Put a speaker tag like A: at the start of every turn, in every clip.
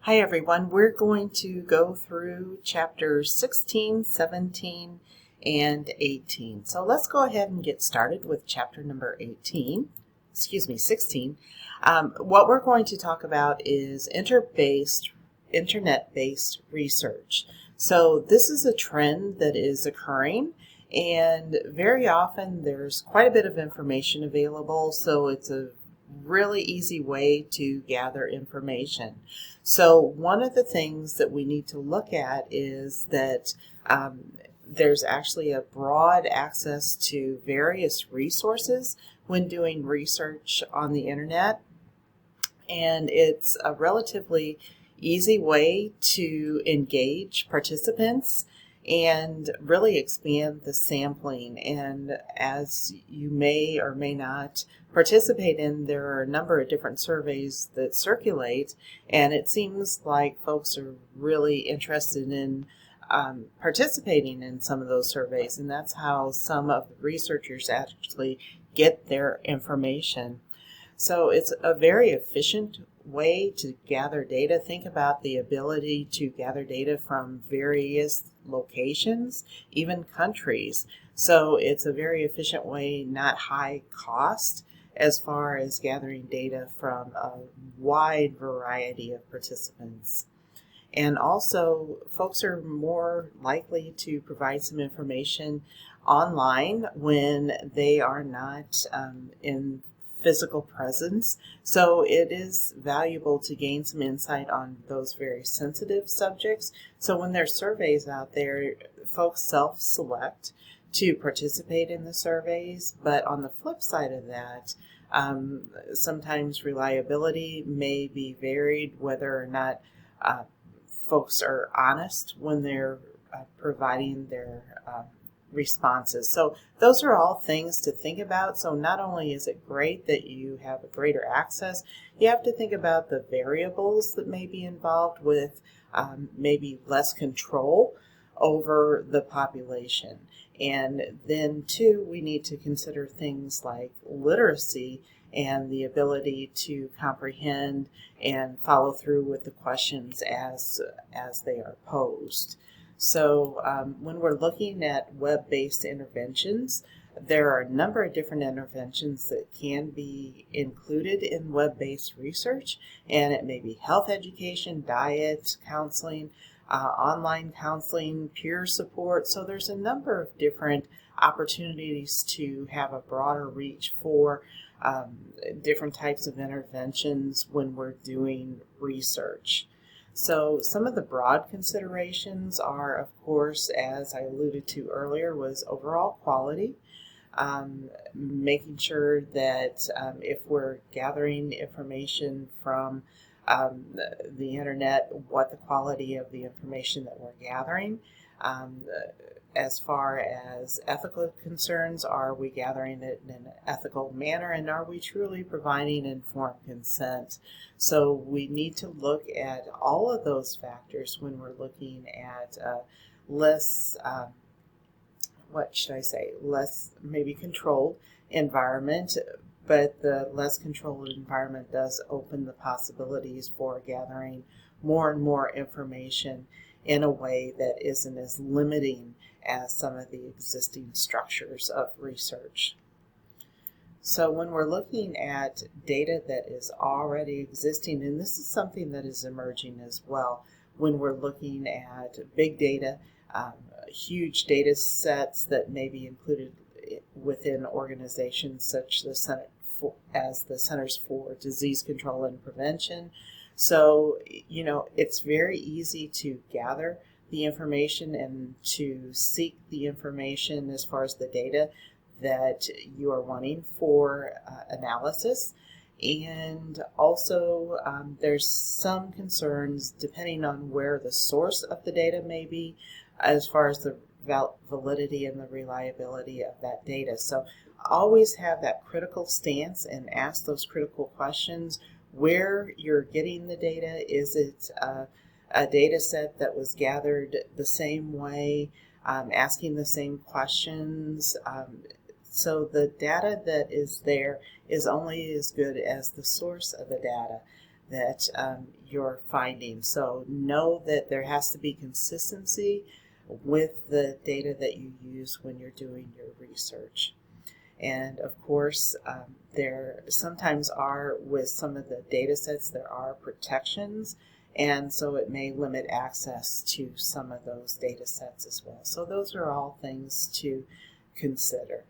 A: Hi everyone, we're going to go through chapters 16, 17, and 18. So let's go ahead and get started with chapter number 16. What we're going to talk about is internet-based research. So this is a trend that is occurring, and very often there's quite a bit of information available, so it's a really easy way to gather information. So one of the things that we need to look at is that there's actually a broad access to various resources when doing research on the internet, and it's a relatively easy way to engage participants and really expand the sampling. And as you may or may not participate in, there are a number of different surveys that circulate, and it seems like folks are really interested in participating in some of those surveys, and that's how some of the researchers actually get their information. So it's a very efficient way to gather data. Think about the ability to gather data from various locations, even countries. So it's a very efficient way, not high cost, as far as gathering data from a wide variety of participants. And also, folks are more likely to provide some information online when they are not in physical presence. So it is valuable to gain some insight on those very sensitive subjects. So when there's surveys out there, folks self-select to participate in the surveys. But on the flip side of that, sometimes reliability may be varied, whether or not folks are honest when they're providing their responses. So those are all things to think about. So not only is it great that you have a greater access, you have to think about the variables that may be involved with maybe less control over the population. And then too, we need to consider things like literacy and the ability to comprehend and follow through with the questions as they are posed. So when we're looking at web-based interventions, there are a number of different interventions that can be included in web-based research, and it may be health education, diet, counseling, online counseling, peer support. So there's a number of different opportunities to have a broader reach for different types of interventions when we're doing research. So some of the broad considerations are, of course, as I alluded to earlier, was overall quality, making sure that if we're gathering information from the internet, what the quality of the information that we're gathering. As far as ethical concerns, are we gathering it in an ethical manner, and are we truly providing informed consent? So we need to look at all of those factors when we're looking at less maybe controlled environment, but the less controlled environment does open the possibilities for gathering more and more information in a way that isn't as limiting as some of the existing structures of research. So when we're looking at data that is already existing, and this is something that is emerging as well, when we're looking at big data, huge data sets that may be included within organizations such as the Centers for Disease Control and Prevention. So, it's very easy to gather the information and to seek the information as far as the data that you are wanting for analysis. And also there's some concerns depending on where the source of the data may be as far as the validity and the reliability of that data. So always have that critical stance and ask those critical questions. Where you're getting the data, is it a data set that was gathered the same way, asking the same questions? So the data that is there is only as good as the source of the data. that you're finding. So know that there has to be consistency with the data that you use when you're doing your research. And of course, there sometimes are, with some of the data sets, there are protections, and so it may limit access to some of those data sets as well. So those are all things to consider.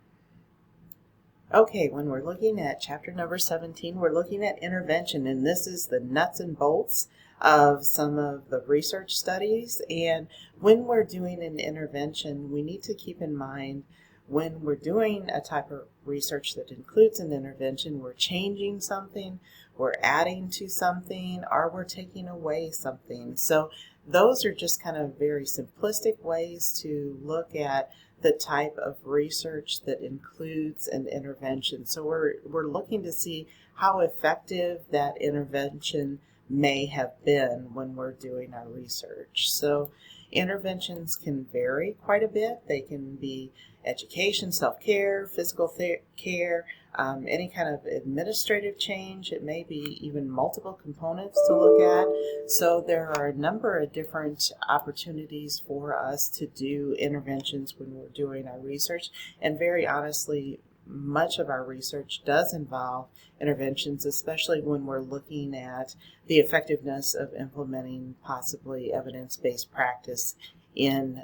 A: Okay, when we're looking at chapter number 17, we're looking at intervention, and this is the nuts and bolts of some of the research studies. And when we're doing an intervention, we need to keep in mind when we're doing a type of research that includes an intervention, we're changing something, we're adding to something, or we're taking away something. So those are just kind of very simplistic ways to look at the type of research that includes an intervention. So we're looking to see how effective that intervention may have been when we're doing our research. So interventions can vary quite a bit. They can be education, self-care, physical care, any kind of administrative change. It may be even multiple components to look at. So there are a number of different opportunities for us to do interventions when we're doing our research. And very honestly, much of our research does involve interventions, especially when we're looking at the effectiveness of implementing possibly evidence-based practice in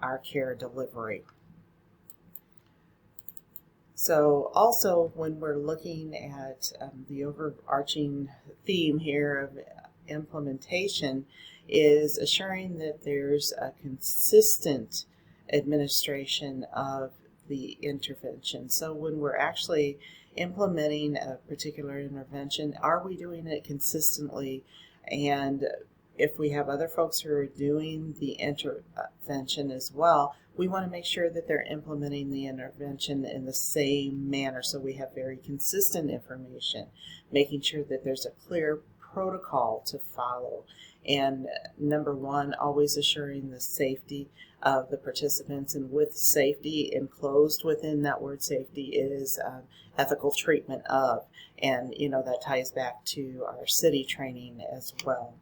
A: our care delivery. So also when we're looking at the overarching theme here of implementation is assuring that there's a consistent administration of the intervention. So when we're actually implementing a particular intervention, are we doing it consistently? And if we have other folks who are doing the intervention as well, we want to make sure that they're implementing the intervention in the same manner, so we have very consistent information, making sure that there's a clear protocol to follow. And number one, always assuring the safety of the participants, and with safety enclosed within that word safety is ethical treatment of, and that ties back to our city training as well.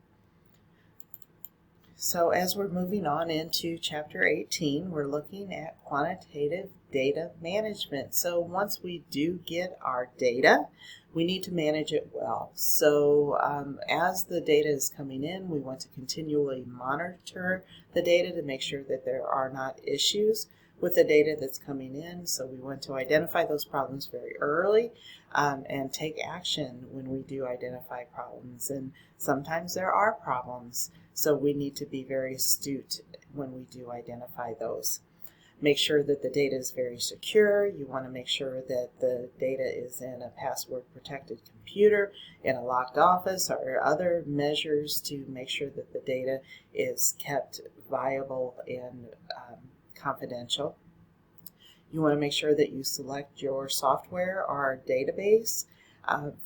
A: So as we're moving on into chapter 18, we're looking at quantitative data management. So once we do get our data, we need to manage it well. So as the data is coming in, we want to continually monitor the data to make sure that there are not issues with the data that's coming in. So we want to identify those problems very early and take action when we do identify problems. And sometimes there are problems, so we need to be very astute when we do identify those. Make sure that the data is very secure. You want to make sure that the data is in a password protected computer, in a locked office, or other measures to make sure that the data is kept viable and confidential. You want to make sure that you select your software or database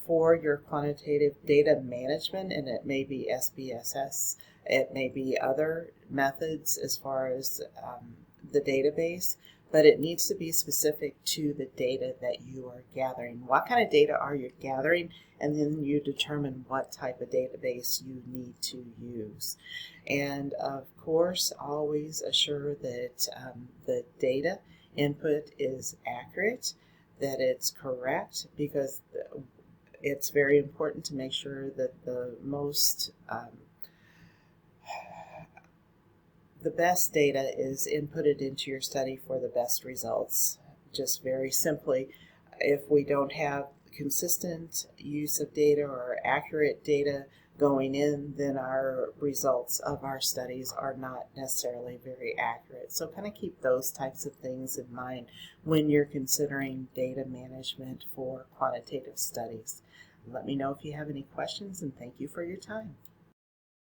A: for your quantitative data management, and it may be SPSS, it may be other methods as far as the database, but it needs to be specific to the data that you are gathering. What kind of data are you gathering? And then you determine what type of database you need to use. And of course, always assure that the data input is accurate, that it's correct, because it's very important to make sure that the best data is inputted into your study for the best results. Just very simply, if we don't have consistent use of data or accurate data going in, then our results of our studies are not necessarily very accurate. So kind of keep those types of things in mind when you're considering data management for quantitative studies. Let me know if you have any questions, and thank you for your time.